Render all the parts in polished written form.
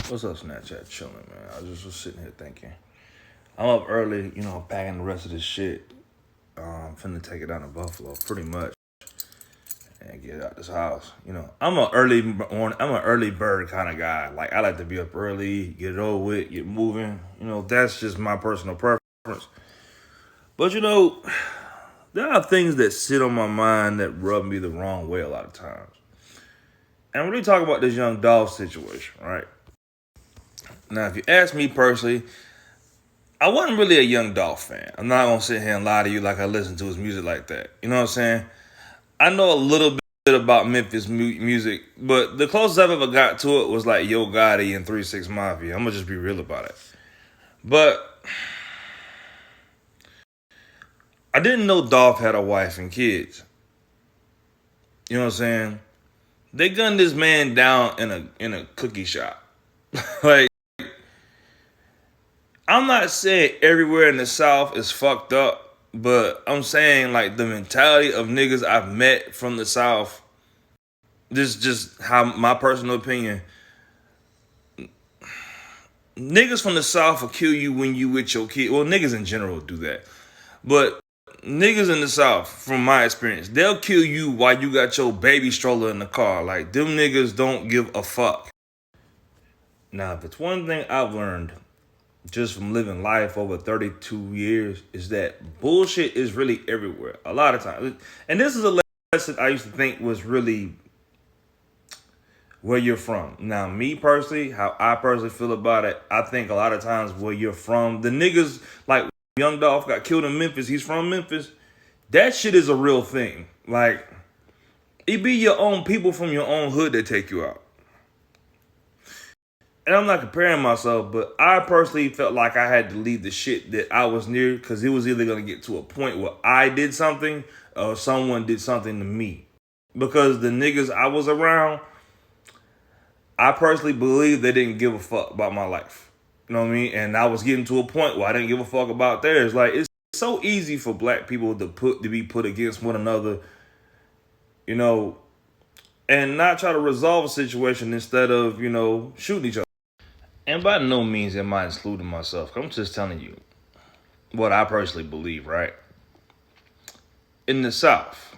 What's up, Snapchat? Chilling, man. I just was sitting here thinking. I'm up early, packing the rest of this shit. Finna take it down to Buffalo, pretty much, and get out this house. I'm an early bird kind of guy. Like I like to be up early, get it over with, get moving. That's just my personal preference. But there are things that sit on my mind that rub me the wrong way a lot of times. And I'm really talking about this young Dolph situation, right? Now, if you ask me personally, I wasn't really a young Dolph fan. I'm not gonna sit here and lie to you like I listen to his music like that. You know what I'm saying? I know a little bit about Memphis music, but the closest I've ever got to it was like Yo Gotti and 3 6 Mafia. I'm gonna just be real about it. But I didn't know Dolph had a wife and kids. You know what I'm saying? They gunned this man down in a cookie shop. Like, I'm not saying everywhere in the South is fucked up, but I'm saying like the mentality of niggas I've met from the South. This is just how my personal opinion. Niggas from the South will kill you when you with your kid. Well, niggas in general do that, but niggas in the South, from my experience, they'll kill you while you got your baby stroller in the car. Like them niggas don't give a fuck. Now, if it's one thing I've learned just from living life over 32 years is that bullshit is really everywhere. A lot of times. And this is a lesson I used to think was really where you're from. Now, me personally, how I personally feel about it, I think a lot of times where you're from, the niggas, like Young Dolph got killed in Memphis, he's from Memphis, that shit is a real thing. Like, it be your own people from your own hood that take you out. And I'm not comparing myself, but I personally felt like I had to leave the shit that I was near because it was either going to get to a point where I did something or someone did something to me. Because the niggas I was around, I personally believe they didn't give a fuck about my life. You know what I mean? And I was getting to a point where I didn't give a fuck about theirs. Like, it's so easy for black people to be put against one another, and not try to resolve a situation instead of, shooting each other. And by no means am I excluding myself. I'm just telling you what I personally believe, right? In the South,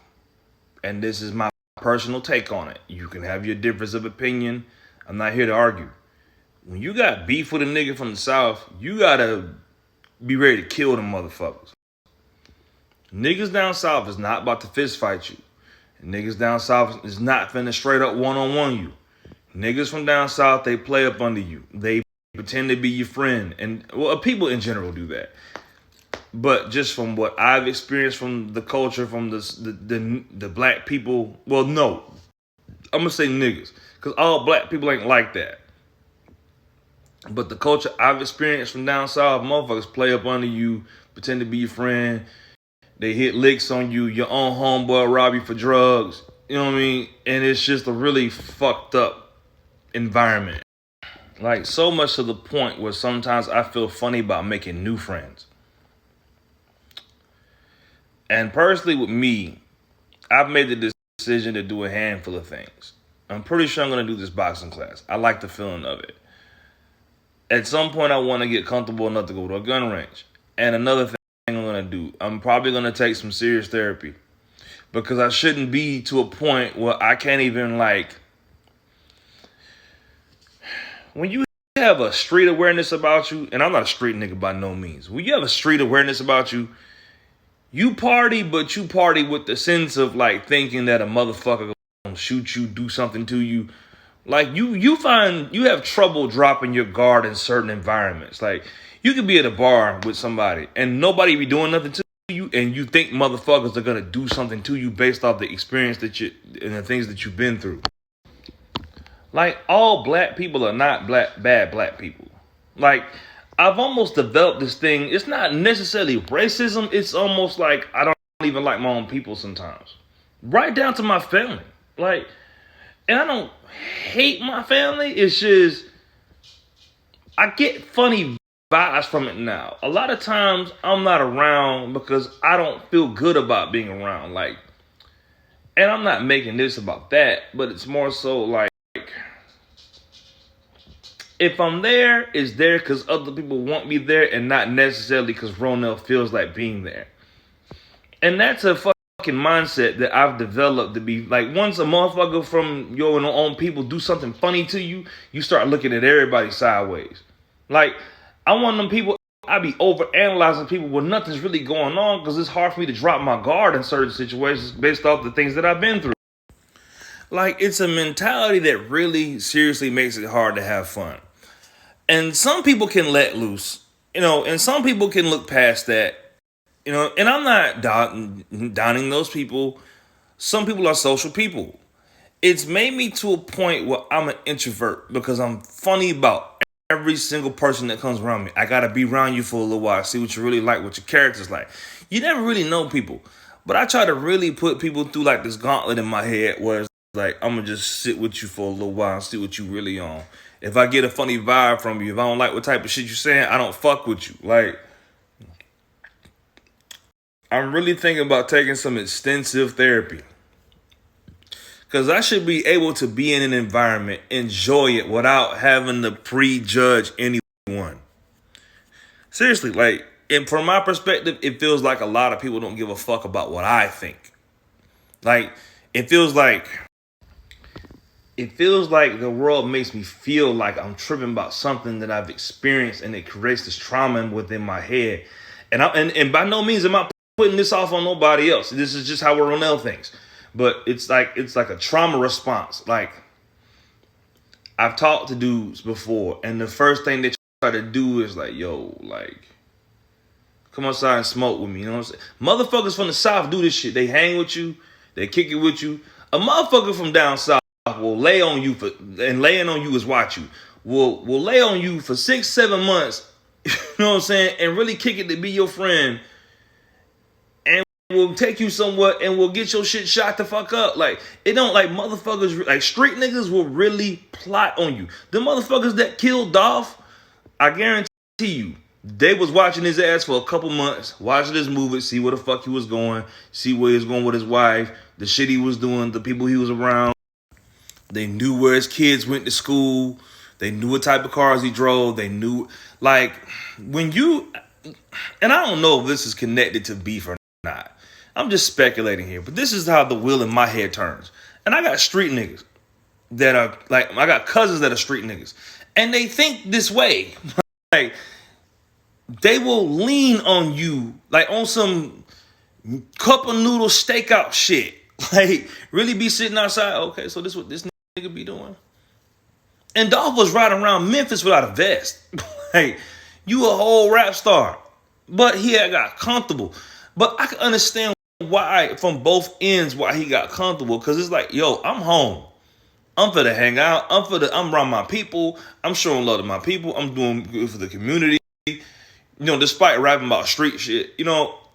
and this is my personal take on it. You can have your difference of opinion. I'm not here to argue. When you got beef with a nigga from the South, you gotta be ready to kill them motherfuckers. Niggas down South is not about to fist fight you. Niggas down South is not finna straight up one-on-one you. Niggas from down South, they play up under you. They pretend to be your friend. And, well, people in general do that. But just from what I've experienced from the culture, from the black people, well, no. I'm going to say niggas. Because all black people ain't like that. But the culture I've experienced from down South, motherfuckers play up under you, pretend to be your friend. They hit licks on you. Your own homeboy rob you for drugs. You know what I mean? And it's just a really fucked up environment. Like, so much to the point where sometimes I feel funny about making new friends. And personally with me, I've made the decision to do a handful of things. I'm pretty sure I'm going to do this boxing class. I like the feeling of it. At some point, I want to get comfortable enough to go to a gun range. And another thing I'm going to do, I'm probably going to take some serious therapy. Because I shouldn't be to a point where I can't even, like, when you have a street awareness about you, and I'm not a street nigga by no means. When you have a street awareness about you, you party, but you party with the sense of like thinking that a motherfucker gonna shoot you, do something to you. Like you find you have trouble dropping your guard in certain environments. Like you could be at a bar with somebody and nobody be doing nothing to you, and you think motherfuckers are gonna do something to you based off the experience that you and the things that you've been through. Like, all black people are not bad black people. Like, I've almost developed this thing. It's not necessarily racism. It's almost like I don't even like my own people sometimes. Right down to my family. Like, and I don't hate my family. It's just, I get funny vibes from it now. A lot of times, I'm not around because I don't feel good about being around. Like, and I'm not making this about that, but it's more so like, If I'm there, it's there because other people want me there and not necessarily because Ronell feels like being there. And that's a fucking mindset that I've developed to be like, once a motherfucker from your own people do something funny to you, you start looking at everybody sideways. Like, I want them people, I be over analyzing people when nothing's really going on because it's hard for me to drop my guard in certain situations based off the things that I've been through. Like, it's a mentality that really seriously makes it hard to have fun. And some people can let loose, and some people can look past that, and I'm not downing those people. Some people are social people. It's made me to a point where I'm an introvert because I'm funny about every single person that comes around me. I gotta be around you for a little while, see what you really like, what your character's like. You never really know people. But I try to really put people through like this gauntlet in my head where it's like, I'm gonna just sit with you for a little while and see what you really on. If I get a funny vibe from you, if I don't like what type of shit you're saying, I don't fuck with you. Like, I'm really thinking about taking some extensive therapy. Because I should be able to be in an environment, enjoy it without having to prejudge anyone. Seriously, like, and from my perspective, it feels like a lot of people don't give a fuck about what I think. Like, it feels like the world makes me feel like I'm tripping about something that I've experienced, and it creates this trauma within my head. And by no means am I putting this off on nobody else. This is just how Ronell thinks. But it's like a trauma response. Like, I've talked to dudes before, and the first thing they try to do is like, yo, like, come outside and smoke with me. You know what I'm saying? Motherfuckers from the South do this shit. They hang with you. They kick it with you. A motherfucker from down South will lay on you and laying on you is watch you. Will lay on you for 6-7 months, you know what I'm saying, and really kick it to be your friend. And will take you somewhere and will get your shit shot the fuck up. Like, it don't, like, motherfuckers, like, street niggas will really plot on you. The motherfuckers that killed Dolph, I guarantee you, they was watching his ass for a couple months, watching this movie, see where the fuck he was going, see where he was going with his wife, the shit he was doing, the people he was around. They knew where his kids went to school. They knew what type of cars he drove. They knew, like, when you, and I don't know if this is connected to beef or not. I'm just speculating here, but this is how the wheel in my head turns. And I got street niggas that are, like, I got cousins that are street niggas. And they think this way. Like, they will lean on you, like, on some cup of noodle stakeout shit. Like, really be sitting outside, okay, so this is what this nigga be doing. And Dolph was riding around Memphis without a vest. Like, you a whole rap star. But he had got comfortable. But I can understand why, from both ends, why he got comfortable. Because it's like, yo, I'm home. I'm finna hang out. I'm around my people. I'm showing love to my people. I'm doing good for the community. Despite rapping about street shit,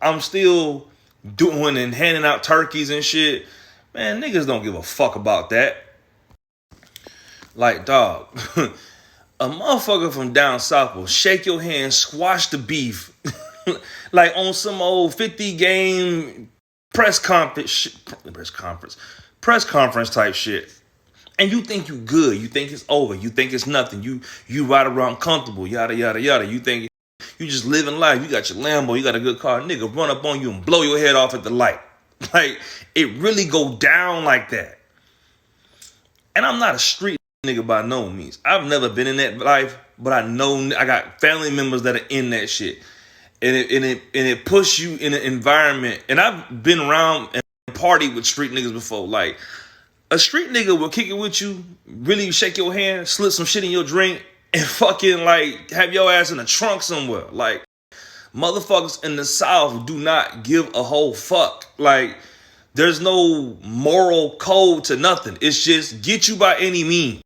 I'm still doing and handing out turkeys and shit. Man, niggas don't give a fuck about that. Like, dog, a motherfucker from down south will shake your hand, squash the beef, like on some old 50-game press conference type shit. And you think you good. You think it's over. You think it's nothing. You ride around comfortable, yada, yada, yada. You think you just living life. You got your Lambo. You got a good car. Nigga run up on you and blow your head off at the light. Like, it really go down like that. And I'm not a street nigga by no means. I've never been in that life, but I know I got family members that are in that shit. And it push you in an environment. And I've been around and partied with street niggas before. Like, a street nigga will kick it with you, really shake your hand, slip some shit in your drink, and fucking, like, have your ass in a trunk somewhere. Like, motherfuckers in the South do not give a whole fuck. Like, there's no moral code to nothing. It's just get you by any means.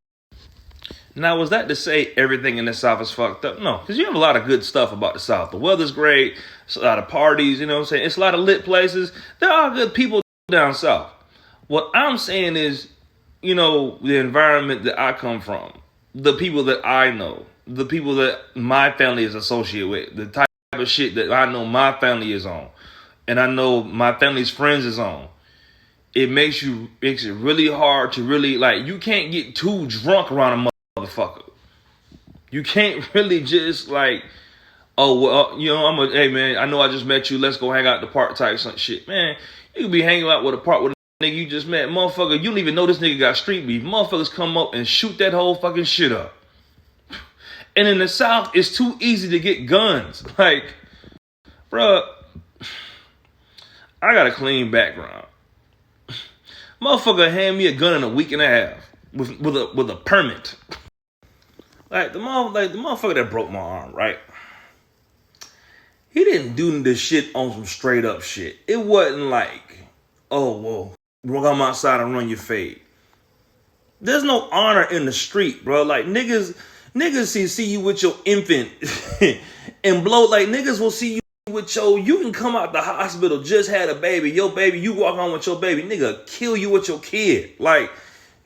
Now, was that to say everything in the South is fucked up? No, because you have a lot of good stuff about the South. The weather's great. It's a lot of parties, you know what I'm saying? It's a lot of lit places. There are good people down South. What I'm saying is, the environment that I come from, the people that I know, the people that my family is associated with, the type of shit that I know my family is on, and I know my family's friends is on, it makes it really hard to really, like, you can't get too drunk around a motherfucker. You can't really just like, oh, well, hey man, I know I just met you. Let's go hang out at the park type some shit. Man, you could be hanging out with a nigga you just met. Motherfucker, you don't even know this nigga got street beef. Motherfuckers come up and shoot that whole fucking shit up. And in the South, it's too easy to get guns. Like, bruh, I got a clean background. Motherfucker hand me a gun in a week and a half with a permit. Like the motherfucker that broke my arm, right? He didn't do this shit on some straight up shit. It wasn't like, oh, well, we'll come outside and run your fade. There's no honor in the street, bro. Like niggas see you with your infant and blow. Like niggas will see you with you can come out the hospital, just had a baby, your baby, you walk on with your baby, nigga kill you with your kid. Like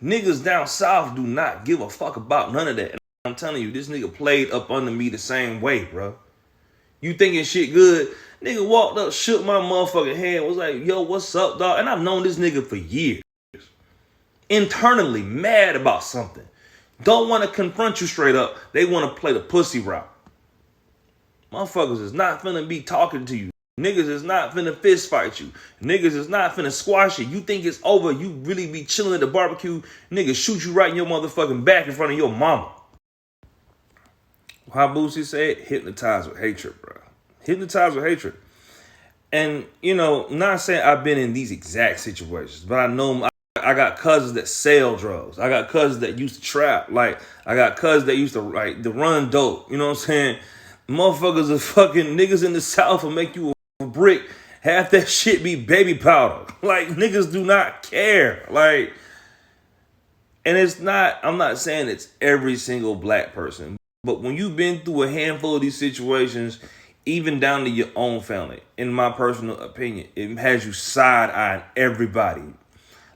niggas down south do not give a fuck about none of that. And I'm telling you, this nigga played up under me the same way, bro. You thinking shit good? Nigga walked up, shook my motherfucking hand, was like, yo, what's up, dog? And I've known this nigga for years. Internally mad about something. Don't want to confront you straight up. They want to play the pussy route. Motherfuckers is not finna be talking to you. Niggas is not finna fist fight you. Niggas is not finna squash you. You think it's over. You really be chilling at the barbecue. Niggas shoot you right in your motherfucking back in front of your mama. How Boosie said, hypnotized with hatred, bro. Hypnotized with hatred. And, not saying I've been in these exact situations, but I know I got cousins that sell drugs. I got cousins that used to trap. Like, I got cousins that used to run dope. You know what I'm saying? Motherfuckers are fucking niggas in the South will make you a brick. Half that shit be baby powder. Like, niggas do not care. Like, and I'm not saying it's every single black person. But when you've been through a handful of these situations, even down to your own family, in my personal opinion, it has you side-eyeing everybody.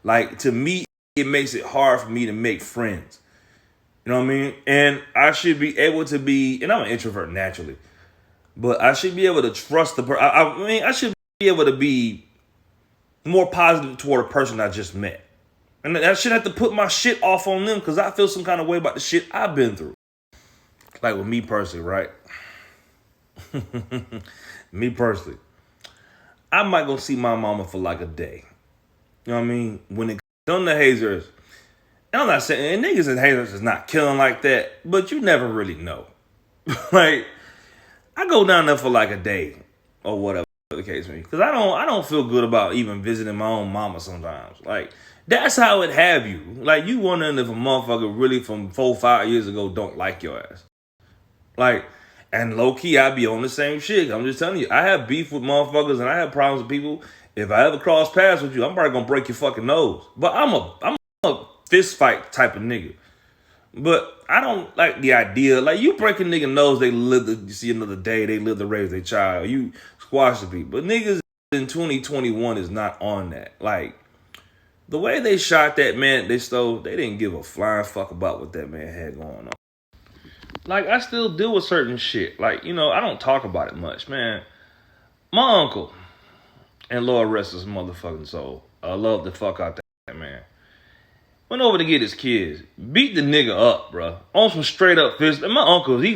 Like, to me, it makes it hard for me to make friends. You know what I mean? And I should be able to be, and I'm an introvert naturally, but I should be able to trust the person. I should be able to be more positive toward a person I just met. And I shouldn't have to put my shit off on them because I feel some kind of way about the shit I've been through. Like with me personally, right? Me personally. I might go see my mama for like a day. You know what I mean? When it comes to hazers, and I'm not saying, and niggas and haters is not killing like that, but you never really know. Like, I go down there for like a day or whatever the case may be. Because I don't feel good about even visiting my own mama sometimes. Like, that's how it have you. Like, you wondering if a motherfucker really from 4-5 years ago don't like your ass. Like, and low-key, I be on the same shit. I'm just telling you, I have beef with motherfuckers and I have problems with people. If I ever cross paths with you, I'm probably gonna break your fucking nose. But I'm a fist fight type of nigga. But I don't like the idea. Like, you break a nigga nose, they live to see another day. They live to raise their child. You squash the people. But niggas in 2021 is not on that. Like, the way they shot that man, they didn't give a flying fuck about what that man had going on. Like, I still deal with certain shit. Like, I don't talk about it much, man. My uncle, and Lord rest his motherfucking soul, I love the fuck out that man. Went over to get his kids. Beat the nigga up, bro. On some straight up fist. And my uncle, he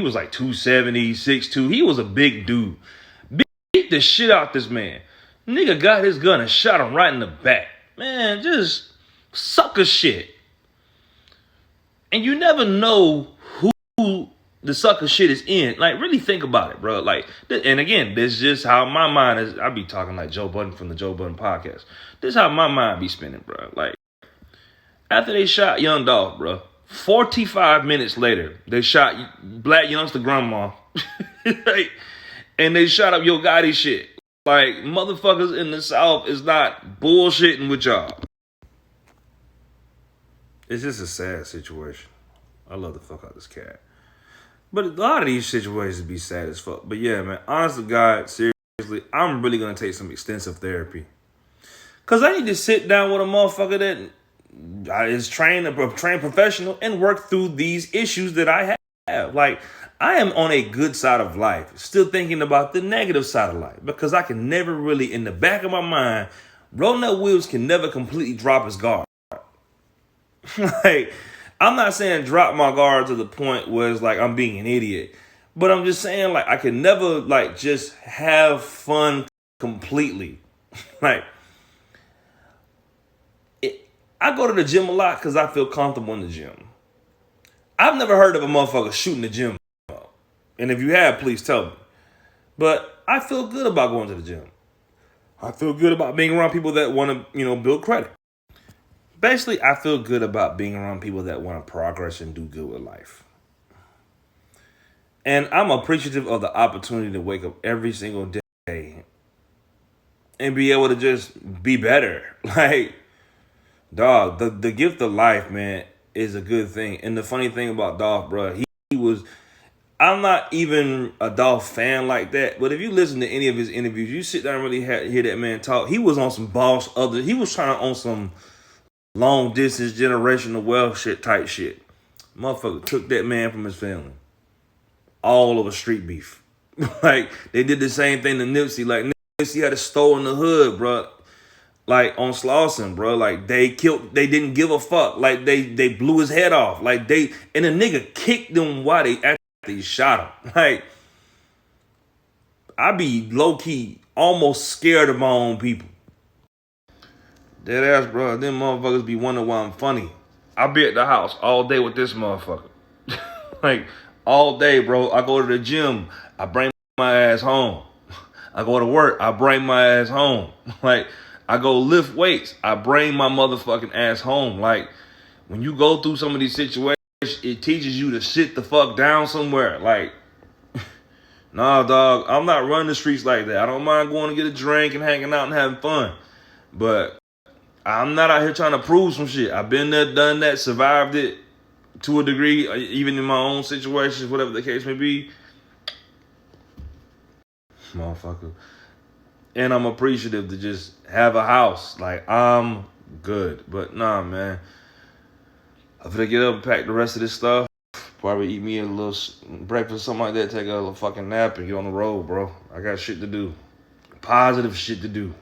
was like 270, 6'2". He was a big dude. Beat the shit out this man. Nigga got his gun and shot him right in the back. Man, just sucker shit. And you never know who the sucker shit is in. Like, really think about it, bro. Like, and again, this is just how my mind is. I be talking like Joe Budden from the Joe Budden podcast. This is how my mind be spinning, bro. Like, after they shot young Dolph, bro, 45 minutes later, they shot Black Youngster Grandma. Like, and they shot up Yo Gotti shit. Like, motherfuckers in the South is not bullshitting with y'all. It's just a sad situation. I love the fuck out this cat. But a lot of these situations be sad as fuck. But yeah, man, honest to God, seriously, I'm really going to take some extensive therapy. Because I need to sit down with a motherfucker that is trained professional and work through these issues that I have. Like, I am on a good side of life, still thinking about the negative side of life. Because I can never really, in the back of my mind, Ronell Williams can never completely drop his guard. Like, I'm not saying drop my guard to the point where it's like I'm being an idiot. But I'm just saying, like, I can never, like, just have fun completely. Like, I go to the gym a lot because I feel comfortable in the gym. I've never heard of a motherfucker shooting the gym up. And if you have, please tell me. But I feel good about going to the gym. I feel good about being around people that want to, build credit. Basically, I feel good about being around people that want to progress and do good with life. And I'm appreciative of the opportunity to wake up every single day and be able to just be better. Like, dog, the gift of life, man, is a good thing. And the funny thing about Dolph, bro, he was, I'm not even a Dolph fan like that, but if you listen to any of his interviews, you sit down and really hear that man talk. He was on some he was trying to on some long distance generational wealth shit type shit. Motherfucker took that man from his family. All over street beef. Like, they did the same thing to Nipsey. Like, Nipsey had a store in the hood, bro. Like, on Slauson, bro. Like, they didn't give a fuck. Like, they blew his head off. Like, and the nigga kicked them while they actually shot him. Like, I be low-key almost scared of my own people. Dead ass, bro. Them motherfuckers be wondering why I'm funny. I be at the house all day with this motherfucker. Like, all day, bro. I go to the gym. I bring my ass home. I go to work. I bring my ass home. Like, I go lift weights. I bring my motherfucking ass home. Like, when you go through some of these situations, it teaches you to sit the fuck down somewhere. Like, nah, dog. I'm not running the streets like that. I don't mind going to get a drink and hanging out and having fun. But I'm not out here trying to prove some shit. I've been there, done that, survived it to a degree, even in my own situations, whatever the case may be. Motherfucker. And I'm appreciative to just have a house. Like, I'm good. But nah, man. I'm gonna get up and pack the rest of this stuff. Probably eat me a little breakfast, something like that. Take a little fucking nap and get on the road, bro. I got shit to do. Positive shit to do.